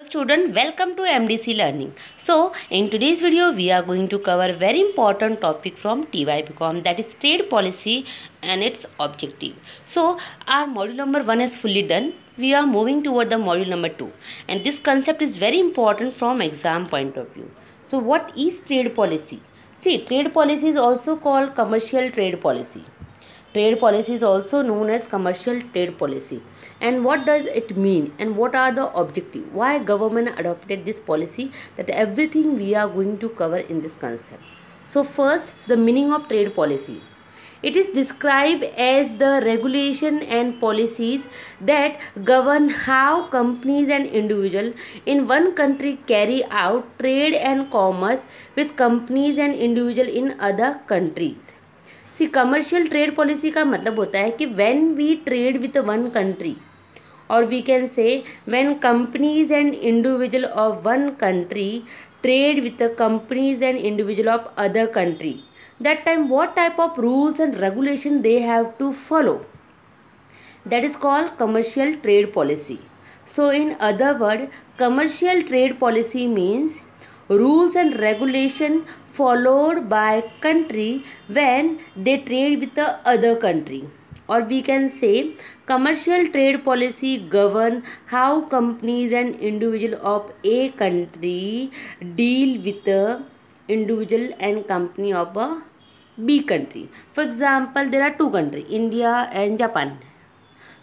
student, welcome to MDC Learning. So in today's video we are going to cover very important topic from TYBCom, that is trade policy and its objective. So our module number 1 is fully done. We are moving toward the module number 2 and this concept is very important from exam point of view. So what is trade policy? See, trade policy is also called commercial trade policy. Trade policy is also known as commercial trade policy. And what does it mean and what are the objectives? Why government adopted this policy? That everything we are going to cover in this concept. So first, the meaning of trade policy. It is described as the regulation and policies that govern how companies and individuals in one country carry out trade and commerce with companies and individuals in other countries. See commercial trade policy का मतलब होता है कि when we trade with one country और we can say when companies and individual of one country trade with companies and individual of other country, that time what type of rules and regulation they have to follow, that is called commercial trade policy. So in other word, commercial trade policy means rules and regulation followed by country when they trade with the other country, or we can say commercial trade policy govern how companies and individual of a country deal with the individual and company of a B country. For example, there are two countries, India and Japan.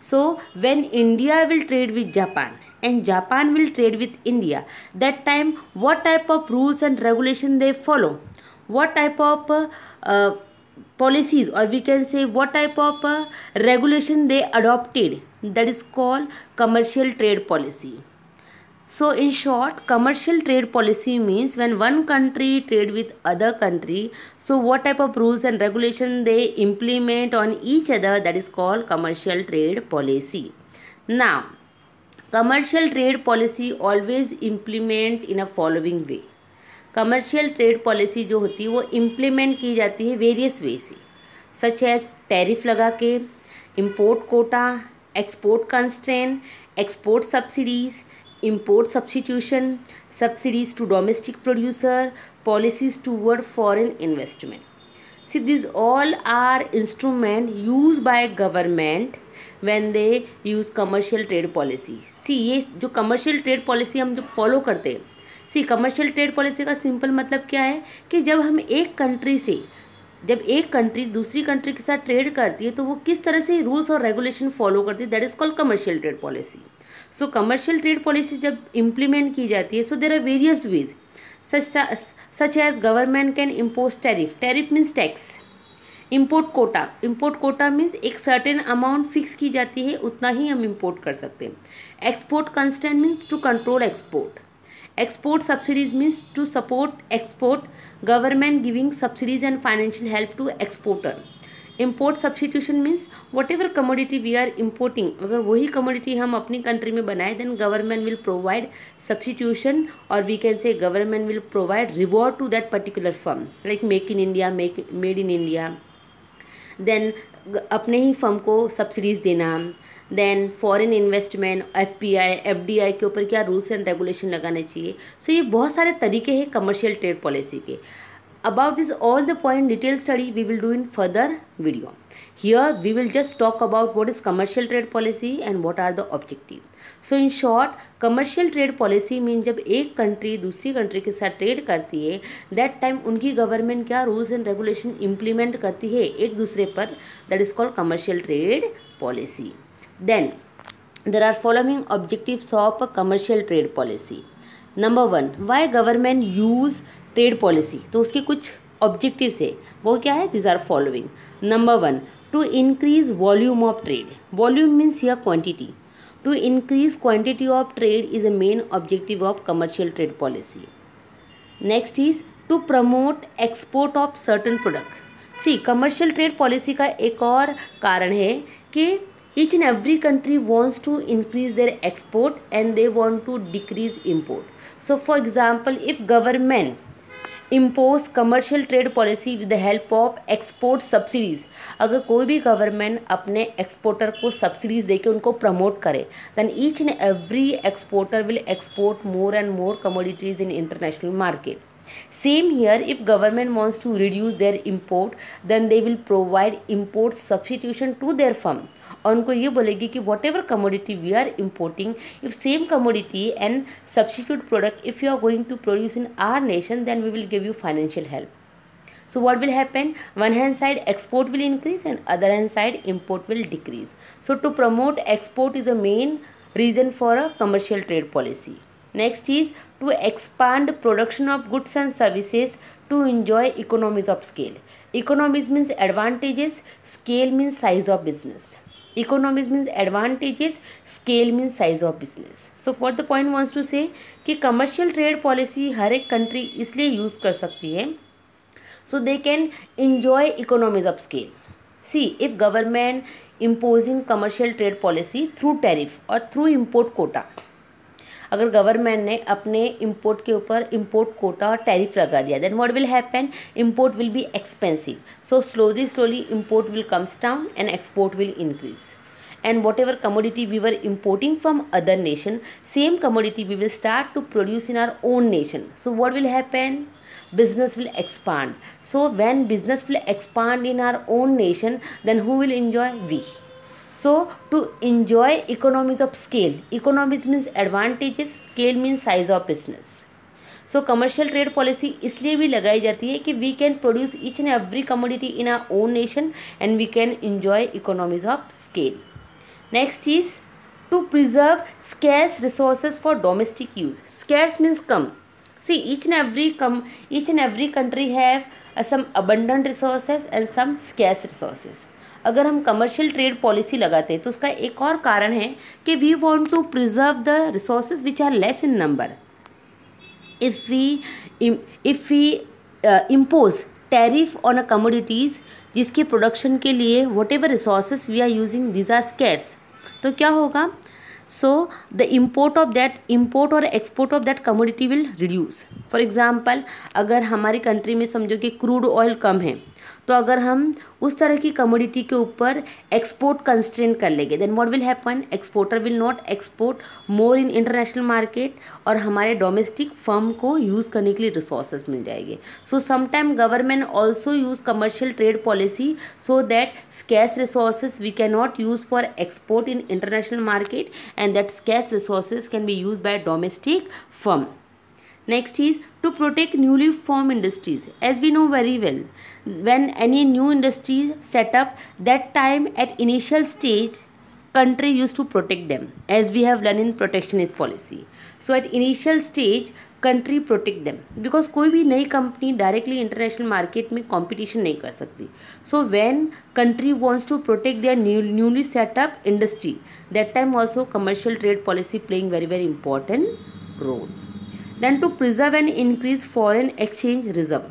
So when India will trade with Japan and Japan will trade with India, that time what type of rules and regulation they follow, what type of policies, or we can say what type of regulation they adopted, that is called commercial trade policy. So in short, commercial trade policy means when one country trade with other country, so what type of rules and regulation they implement on each other, that is called commercial trade policy. Now, commercial trade policy always implement in a following way. Commercial trade policy जो होती है वो implement की जाती है various way से, such as tariff लगा के, import quota, export constraint, export subsidies, import substitution, subsidies to domestic producer, policies toward foreign investment. See, these all are instruments used by government when they use commercial trade policy. See, ये जो commercial trade policy हम जो follow करते हैं, see commercial trade policy का simple मतलब क्या है कि जब हम एक कंट्री से, जब एक कंट्री दूसरी कंट्री के साथ ट्रेड करती है तो वो किस तरह से रूल्स और रेगुलेशन फॉलो करती है, that is called commercial trade policy. So commercial trade policy जब इम्प्लीमेंट की जाती है, so there are various ways such as government can impose tariff, tariff means tax, import quota, import quota means एक certain amount fix की जाती है, उतना ही हम इम्पोर्ट कर सकते हैं. Export constant means to control export. Export subsidies means to support export, government giving subsidies and financial help to exporter. Import substitution means whatever commodity we are importing, अगर वही commodity हम अपनी country में बनाए, then government will provide substitution, or we can say government will provide reward to that particular firm, like make in India, made in India. Then अपने ही firm को subsidies देना. Then foreign investment, FDI के ऊपर क्या rules and regulation लगाने चाहिए. सो ये बहुत सारे तरीके हैं कमर्शियल ट्रेड पॉलिसी के. About this all the point detail study we will do in further video. Here we will just talk about what is commercial trade policy and what are the objective. So in short, commercial trade policy mean जब एक country दूसरी country के साथ trade करती है, that time उनकी government क्या rules and regulation implement करती है एक दूसरे पर, that is called commercial trade policy. Then there are following objectives of a commercial trade policy. Number 1, why government use trade policy? तो उसके कुछ objectives है, वो क्या है? These are following. Number 1, to increase volume of trade. Volume means here quantity. To increase quantity of trade is a main objective of commercial trade policy. Next is to promote export of certain product. See, commercial trade policy का एक और कारण है कि each and every country wants to increase their export and they want to decrease import. So for example, if government impose commercial trade policy with the help of export subsidies. अगर कोई भी government अपने exporter को subsidies देके उनको promote करे, then each and every exporter will export more and more commodities in international market. Same here, if government wants to reduce their import, then they will provide import substitution to their firm. और उनको ये बोलेगी कि whatever commodity we are importing, if same commodity and substitute product if you are going to produce in our nation, then we will give you financial help. So what will happen? One hand side export will increase and other hand side import will decrease. So to promote export is a main reason for a commercial trade policy. Next is to expand production of goods and services to enjoy economies of scale. Economies means advantages, scale means size of business. Economies means advantages, scale means size of business. So what the point wants to say कि commercial trade policy हर एक country इसलिए use कर सकती है so they can enjoy economies of scale. See, if government imposing commercial trade policy through tariff or through import quota, अगर government ने अपने import के ऊपर इम्पोर्ट कोटा और टैरिफ लगा दिया, then what will happen? Import will be expensive, so slowly import will comes down and export will increase. And whatever commodity we were importing from other nation, same commodity we will start to produce in our own nation. So what will happen? Business will expand. So when business will expand in our own nation, then who will enjoy? We. So to enjoy economies of scale, economies means advantages, scale means size of business. So commercial trade policy इसलिए भी लगाई जाती है कि we can produce each and every commodity in our own nation and we can enjoy economies of scale. Next is to preserve scarce resources for domestic use. Scarce means come. See, each and every country have some abundant resources and some scarce resources. अगर हम commercial trade policy लगाते हैं तो उसका एक और कारण है कि we want to preserve the resources which are less in number. If we impose tariff on a commodities जिसके प्रोडक्शन के लिए whatever resources we are using these are scarce, तो क्या होगा? सो द इम्पोर्ट और export of that commodity will reduce. For example, अगर हमारी country में समझो कि क्रूड ऑयल कम है, तो अगर हम उस तरह की कमोडिटी के ऊपर एक्सपोर्ट कंस्ट्रेंट कर लेंगे, then what will happen? Exporter will not export more in international market और हमारे डोमेस्टिक फर्म को यूज़ करने के लिए रिसोर्सेज मिल जाएंगे. So sometime government also use commercial trade policy so that scarce resources we can not use for export in international market and that scarce resources can be used by domestic firm. Next is to protect newly formed industries. As we know very well, when any new industry set up, that time at initial stage country used to protect them, as we have learned in protectionist policy. So at initial stage country protect them because कोई भी नई company directly international market में competition नहीं कर सकती. So when country wants to protect their newly set up industry, that time also commercial trade policy playing very important role. Then to preserve and increase foreign exchange reserve.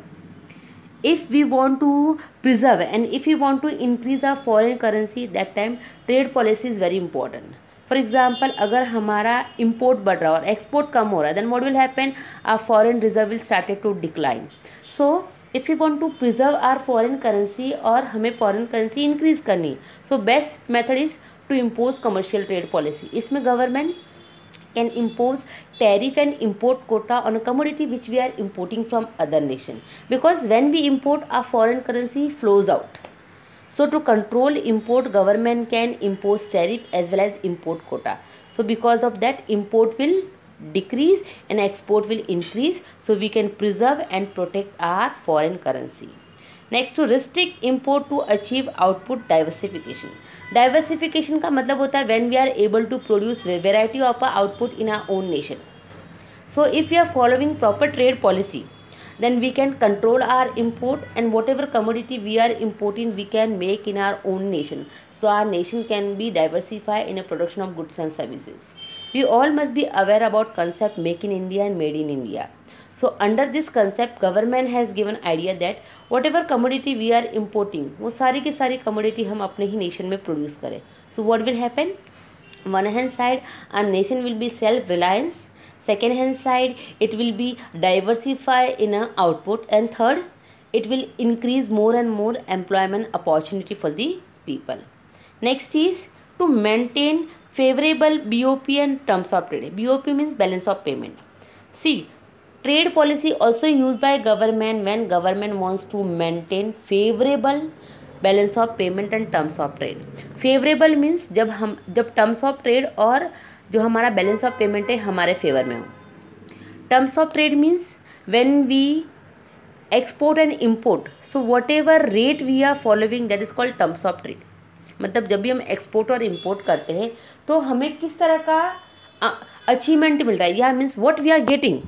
If we want to preserve and if we want to increase our foreign currency, that time trade policy is very important. For example, अगर हमारा import बढ़ रहा है और export कम हो रहा है, then what will happen? Our foreign reserve will started to decline. So if you want to preserve our foreign currency और हमें फॉरेन करेंसी इंक्रीज करनी, so best method is to impose commercial trade policy. इसमें government can impose tariff and import quota on a commodity which we are importing from other nation, because when we import our foreign currency flows out. So to control import, government can impose tariff as well as import quota. So because of that, import will decrease and export will increase, so we can preserve and protect our foreign currency. Next, to restrict import to achieve output diversification. Diversification का मतलब होता है when we are able to produce variety of our output in our own nation. So if we are following proper trade policy, then we can control our import, and whatever commodity we are importing we can make in our own nation. So our nation can be diversified in a production of goods and services. We all must be aware about concept make in India and made in India. So under this concept, government has given idea that whatever commodity we are importing, वो सारी की सारी commodity हम अपने ही nation में produce करें. So what will happen? One hand side, our nation will be self-reliance. second hand side it will be diversify in a output, and third it will increase more and more employment opportunity for the people. Next is to maintain favorable BOP and terms of trade. BOP means balance of payment. See, trade policy also used by government when government wants to maintain favorable balance of payment and terms of trade. Favourable means जब terms of trade और जो हमारा balance of payment है हमारे favour में हो. Terms of trade means when we export and import, so whatever rate we are following that is called terms of trade. मतलब जब भी हम एक्सपोर्ट और इम्पोर्ट करते हैं तो हमें किस तरह का अचीवमेंट मिल रहा है, या means what we are getting,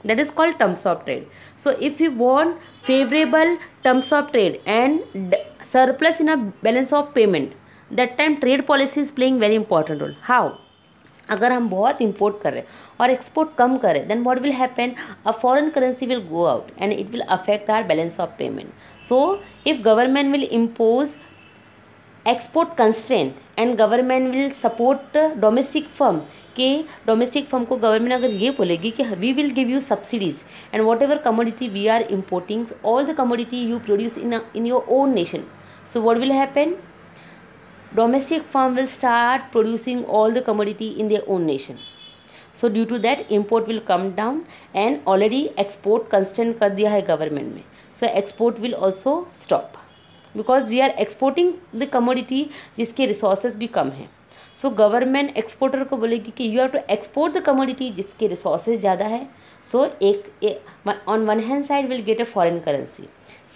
that is called terms of trade. So if you want favorable terms of trade and surplus in a balance of payment, that time trade policy is playing very important role. How? अगर हम बहुत import कर रहे हैं और export कम करें, then what will happen? A foreign currency will go out and it will affect our balance of payment. So if government will impose export constraint and government will support domestic firm, के domestic firm को government अगर ये बोलेगी कि we will give you subsidies and whatever commodity we are importing, all the commodity you produce in your own nation, so what will happen? Domestic firm will start producing all the commodity in their own nation. So due to that import will come down and already export constant कर दिया है government में, so export will also stop because we are exporting the commodity जिसके resources भी कम हैं. So government exporter को बोलेगी कि you have to export the commodity जिसके रिसोर्सेज ज़्यादा है. So on one hand side will get a foreign currency,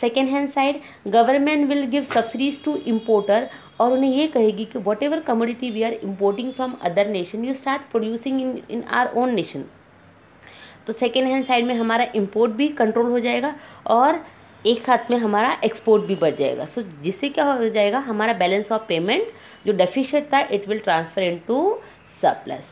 second hand side government will give subsidies to importer और उन्हें ये कहेगी कि whatever commodity we are importing from other nation you start producing in our own nation. तो second hand side में हमारा import भी control हो जाएगा और एक हाथ में हमारा एक्सपोर्ट भी बढ़ जाएगा. सो जिससे क्या हो जाएगा, हमारा बैलेंस ऑफ पेमेंट जो डेफिशिएट था it will transfer into surplus.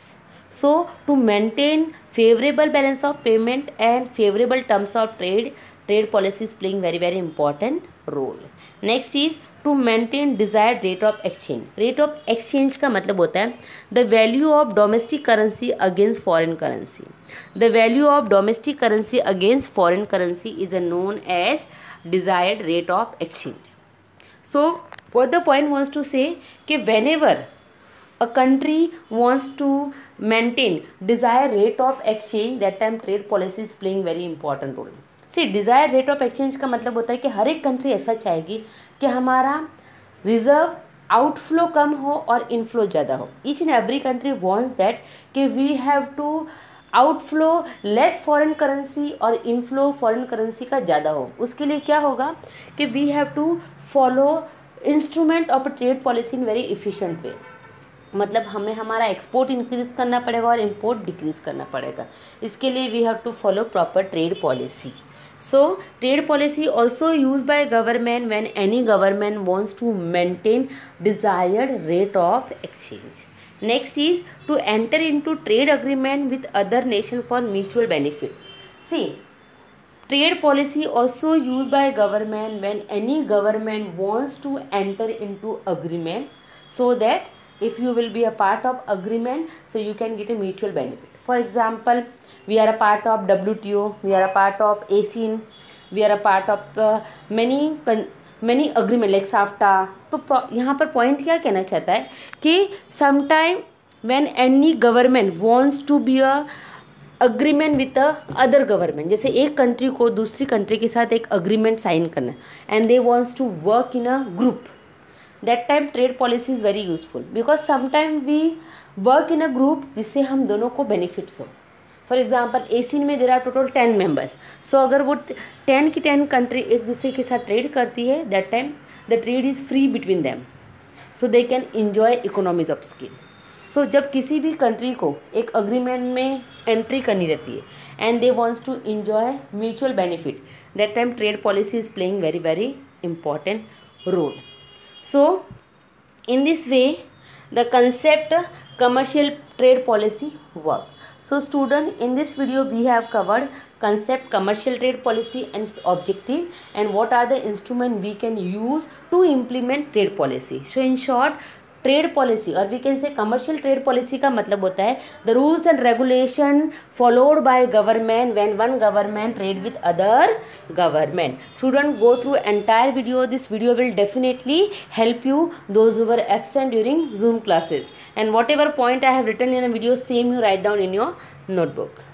So to maintain favourable balance of payment and favourable terms of trade, trade policy is playing very very important role. Next is to maintain desired rate of exchange. Rate of exchange का मतलब होता है the value of domestic currency against foreign currency. The value of domestic currency against foreign currency is known as desired rate of exchange. So what the point wants to say कि whenever a country wants to maintain desired rate of exchange, that time trade policy is playing very important role. See, desired rate of exchange का मतलब होता है कि हर एक country ऐसा चाहेगी कि हमारा रिजर्व आउटफ्लो कम हो और इनफ्लो ज़्यादा हो. Each and every country wants that कि we have to outflow less foreign currency और इनफ्लो फॉरेन करेंसी का ज़्यादा हो. उसके लिए क्या होगा कि we have to follow instrument of trade policy in very efficient way. मतलब हमें हमारा एक्सपोर्ट इंक्रीज करना पड़ेगा और इम्पोर्ट डिक्रीज करना पड़ेगा. इसके लिए we have to follow proper trade policy. So trade policy also use by government when any government wants to maintain desired rate of exchange. Next is to enter into trade agreement with other nation for mutual benefit. See, trade policy also used by government when any government wants to enter into agreement, so that if you will be a part of agreement, so you can get a mutual benefit. For example, we are a part of WTO, we are a part of ASEAN, we are a part of many agreement like SAFTA. तो यहाँ पर point क्या कहना चाहता है कि sometime when any government wants to be a agreement with the other government, जैसे एक कंट्री को दूसरी कंट्री के साथ एक अग्रीमेंट साइन करना and they wants to work in a group, that time trade policy is very useful because sometime we work in a group जिससे हम दोनों को benefits हो. फॉर एग्जाम्पल एशियन में देर आर टोटल 10 मेंबर्स. सो अगर वो 10 की 10 कंट्री एक दूसरे के साथ ट्रेड करती है, that time the trade is free between them, so they can enjoy economies of scale. So जब किसी भी कंट्री को एक अग्रीमेंट में एंट्री करनी रहती है and they wants to enjoy mutual benefit, that time trade policy is playing very very important role. So in this way the concept commercial trade policy work. So student, in this video we have covered concept commercial trade policy and its objective and what are the instrument we can use to implement trade policy. So in short, trade policy और we can say commercial trade policy का मतलब होता है the rules and regulation followed by government when one government trade with other government. Student, go through entire video. This video will definitely help you, those who were absent during Zoom classes, and whatever point I have written in a video, same you write down in your notebook.